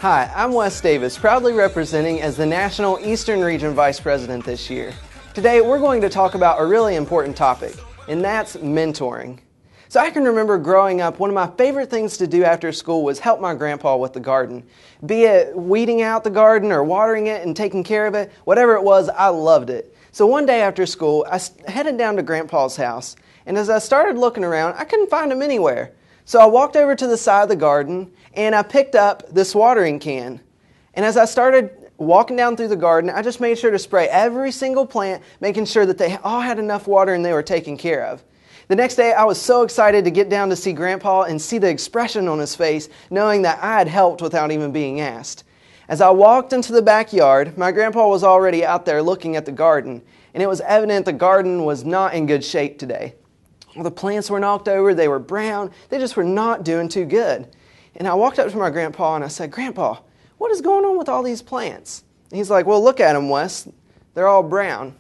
Hi, I'm Wes Davis, proudly representing as the National Eastern Region Vice President this year. Today, we're going to talk about a really important topic, and that's mentoring. So I can remember growing up, one of my favorite things to do after school was help my grandpa with the garden. Be it weeding out the garden or watering it and taking care of it, whatever it was, I loved it. So one day after school, I headed down to Grandpa's house, and as I started looking around, I couldn't find him anywhere. So I walked over to the side of the garden, and I picked up this watering can. And as I started walking down through the garden, I just made sure to spray every single plant, making sure that they all had enough water and they were taken care of. The next day, I was so excited to get down to see Grandpa and see the expression on his face, knowing that I had helped without even being asked. As I walked into the backyard, my grandpa was already out there looking at the garden, and it was evident the garden was not in good shape today. Well, the plants were knocked over, they were brown, they just were not doing too good. And I walked up to my grandpa and I said, "Grandpa, what is going on with all these plants?" And he's like, "Well, look at them, Wes. They're all brown."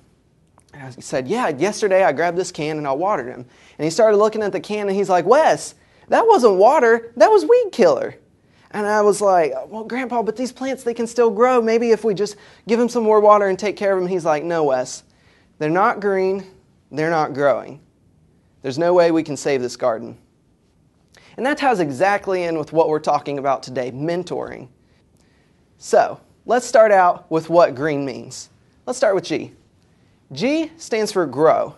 And I said, "Yeah, yesterday I grabbed this can and I watered them." And he started looking at the can and he's like, "Wes, that wasn't water, that was weed killer." And I was like, "Well, Grandpa, but these plants, they can still grow. Maybe if we just give them some more water and take care of them." He's like, "No, Wes, they're not green, they're not growing. There's no way we can save this garden." And that ties exactly in with what we're talking about today, mentoring. So, let's start out with what GREEN means. Let's start with G. G stands for grow.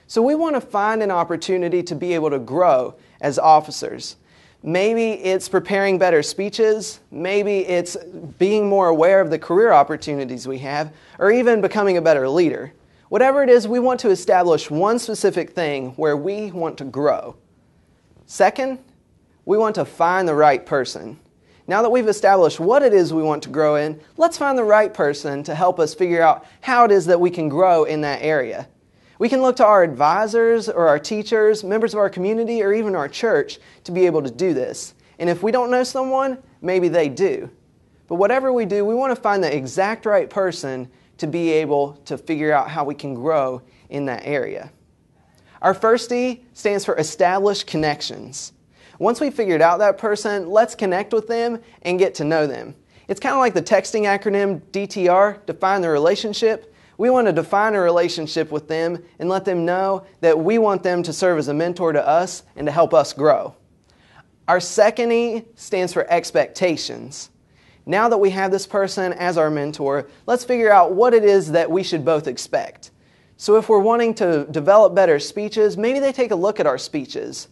So we want to find an opportunity to be able to grow as officers. Maybe it's preparing better speeches, maybe it's being more aware of the career opportunities we have, or even becoming a better leader. Whatever it is, we want to establish one specific thing where we want to grow. Second, we want to find the right person. Now that we've established what it is we want to grow in, let's find the right person to help us figure out how it is that we can grow in that area. We can look to our advisors or our teachers, members of our community, or even our church to be able to do this. And if we don't know someone, maybe they do. But whatever we do, we want to find the exact right person to be able to figure out how we can grow in that area. Our first E stands for establish connections. Once we've figured out that person, let's connect with them and get to know them. It's kind of like the texting acronym DTR, define the relationship. We want to define a relationship with them and let them know that we want them to serve as a mentor to us and to help us grow. Our second E stands for expectations. Now that we have this person as our mentor, let's figure out what it is that we should both expect. So if we're wanting to develop better speeches, maybe they take a look at our speeches.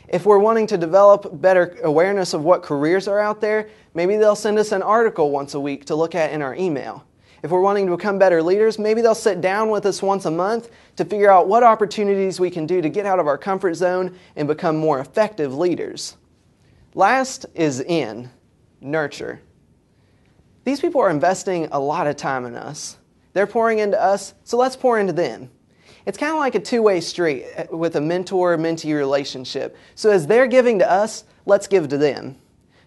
If we're wanting to develop better awareness of what careers are out there, maybe they'll send us an article once a week to look at in our email. If we're wanting to become better leaders, maybe they'll sit down with us once a month to figure out what opportunities we can do to get out of our comfort zone and become more effective leaders. Last is N, nurture. These people are investing a lot of time in us. They're pouring into us, so let's pour into them. It's kind of like a two-way street with a mentor-mentee relationship. So as they're giving to us, let's give to them.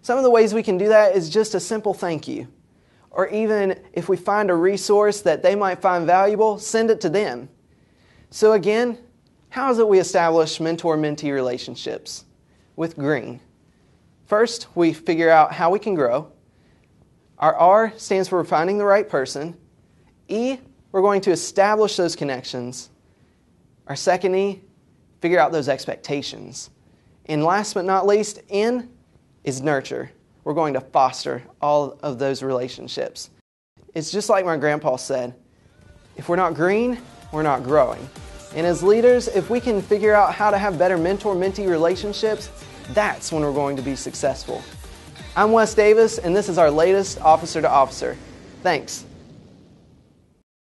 Some of the ways we can do that is just a simple thank you. Or even if we find a resource that they might find valuable, send it to them. So again, how is it we establish mentor-mentee relationships? With GREEN. First, we figure out how we can grow. Our R stands for finding the right person. E, we're going to establish those connections. Our second E, figure out those expectations. And last but not least, N is nurture. We're going to foster all of those relationships. It's just like my grandpa said, if we're not green, we're not growing. And as leaders, if we can figure out how to have better mentor-mentee relationships, that's when we're going to be successful. I'm Wes Davis, and this is our latest Officer to Officer. Thanks.